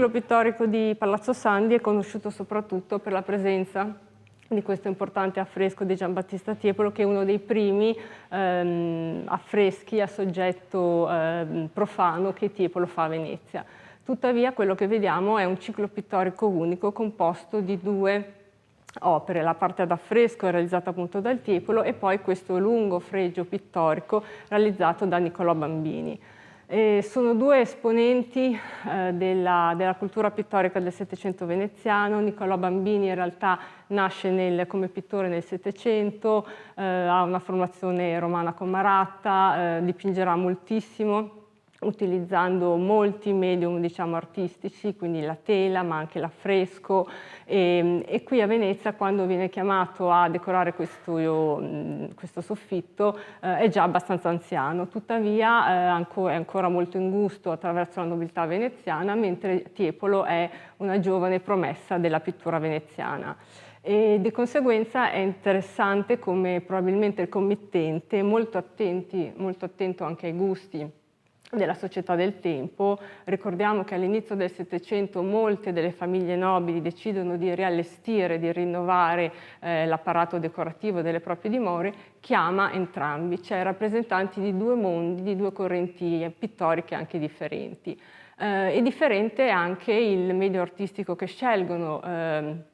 ciclo pittorico di Palazzo Sandi è conosciuto soprattutto per la presenza di questo importante affresco di Giambattista Tiepolo, che è uno dei primi affreschi a soggetto profano che Tiepolo fa a Venezia. Tuttavia quello che vediamo è un ciclo pittorico unico composto di due opere, la parte ad affresco è realizzata appunto dal Tiepolo e poi questo lungo fregio pittorico realizzato da Niccolò Bambini. Sono due esponenti della cultura pittorica del Settecento veneziano. Niccolò Bambini in realtà nasce come pittore nel Settecento, ha una formazione romana con Maratta, dipingerà moltissimo utilizzando molti medium, diciamo, artistici, quindi la tela ma anche l'affresco, e qui a Venezia, quando viene chiamato a decorare questo soffitto, è già abbastanza anziano, tuttavia è ancora molto in gusto attraverso la nobiltà veneziana, mentre Tiepolo è una giovane promessa della pittura veneziana. E di conseguenza è interessante come probabilmente il committente, molto attento anche ai gusti della società del tempo. Ricordiamo che all'inizio del Settecento molte delle famiglie nobili decidono di riallestire, di rinnovare l'apparato decorativo delle proprie dimore, chiama entrambi, cioè rappresentanti di due mondi, di due correnti pittoriche anche differenti. È differente anche il medio artistico che scelgono.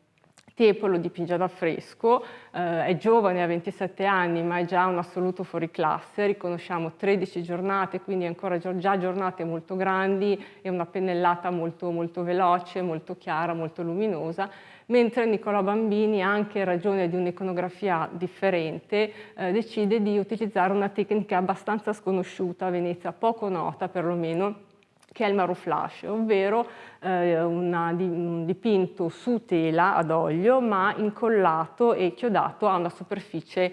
Tiepolo dipinge ad affresco, è giovane, ha 27 anni, ma è già un assoluto fuoriclasse, riconosciamo 13 giornate, quindi ancora già giornate molto grandi e una pennellata molto, molto veloce, molto chiara, molto luminosa, mentre Niccolò Bambini, anche in ragione di un'iconografia differente, decide di utilizzare una tecnica abbastanza sconosciuta a Venezia, poco nota perlomeno, che è il marouflage, ovvero un dipinto su tela ad olio ma incollato e chiodato a una superficie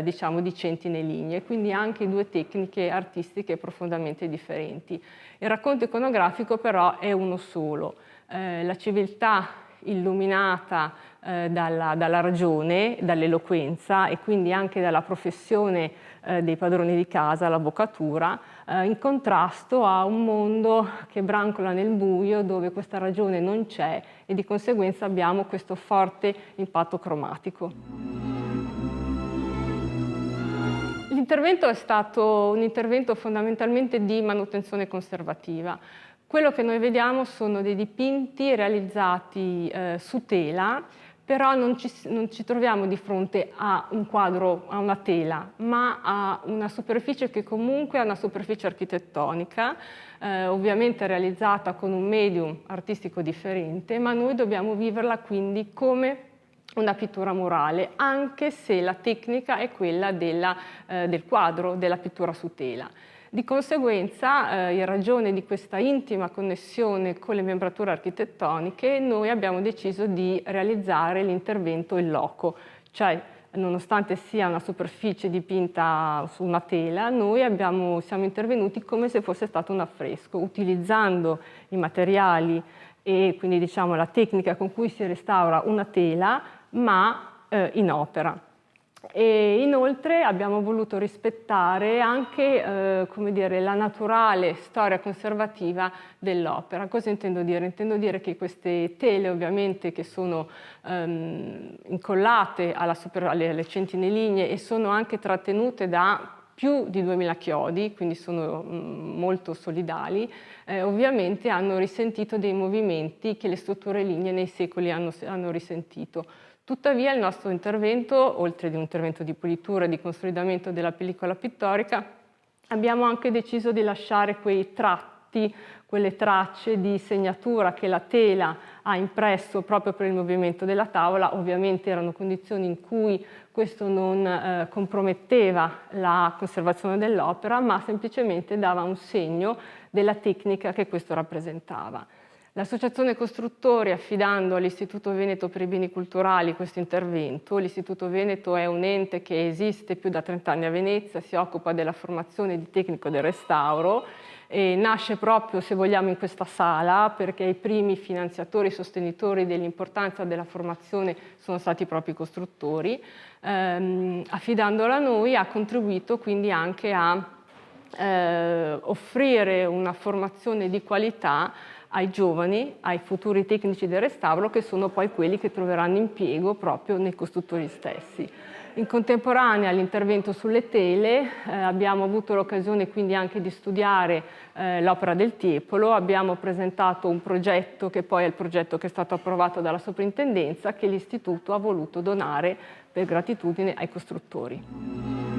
diciamo di centine linee, quindi anche due tecniche artistiche profondamente differenti. Il racconto iconografico però è uno solo, la civiltà illuminata dalla ragione, dall'eloquenza e quindi anche dalla professione dei padroni di casa, l'avvocatura, in contrasto a un mondo che brancola nel buio dove questa ragione non c'è e di conseguenza abbiamo questo forte impatto cromatico. L'intervento è stato un intervento fondamentalmente di manutenzione conservativa. Quello che noi vediamo sono dei dipinti realizzati su tela, però non ci troviamo di fronte a un quadro, a una tela, ma a una superficie che comunque è una superficie architettonica, ovviamente realizzata con un medium artistico differente, ma noi dobbiamo viverla quindi come una pittura murale, anche se la tecnica è quella del quadro, della pittura su tela. Di conseguenza, in ragione di questa intima connessione con le membrature architettoniche, noi abbiamo deciso di realizzare l'intervento in loco, cioè nonostante sia una superficie dipinta su una tela, noi siamo intervenuti come se fosse stato un affresco, utilizzando i materiali e quindi diciamo la tecnica con cui si restaura una tela, ma in opera. E inoltre abbiamo voluto rispettare anche come dire, la naturale storia conservativa dell'opera. Cosa intendo dire? Intendo dire che queste tele ovviamente che sono incollate alle centine linee e sono anche trattenute da più di 2000 chiodi, quindi sono molto solidali, ovviamente hanno risentito dei movimenti che le strutture lignee nei secoli hanno risentito. Tuttavia il nostro intervento, oltre ad un intervento di pulitura e di consolidamento della pellicola pittorica, abbiamo anche deciso di lasciare quei tratti, quelle tracce di segnatura che la tela ha impresso proprio per il movimento della tavola. Ovviamente erano condizioni in cui questo non comprometteva la conservazione dell'opera, ma semplicemente dava un segno della tecnica che questo rappresentava. L'Associazione Costruttori, affidando all'Istituto Veneto per i Beni Culturali questo intervento, l'Istituto Veneto è un ente che esiste più da 30 anni a Venezia, si occupa della formazione di tecnico del restauro e nasce proprio, se vogliamo, in questa sala perché i primi finanziatori, sostenitori dell'importanza della formazione sono stati proprio i costruttori. Affidandola a noi ha contribuito quindi anche a offrire una formazione di qualità ai giovani, ai futuri tecnici del restauro, che sono poi quelli che troveranno impiego proprio nei costruttori stessi. In contemporanea all'intervento sulle tele abbiamo avuto l'occasione quindi anche di studiare l'opera del Tiepolo, abbiamo presentato un progetto che poi è il progetto che è stato approvato dalla soprintendenza, che l'Istituto ha voluto donare per gratitudine ai costruttori.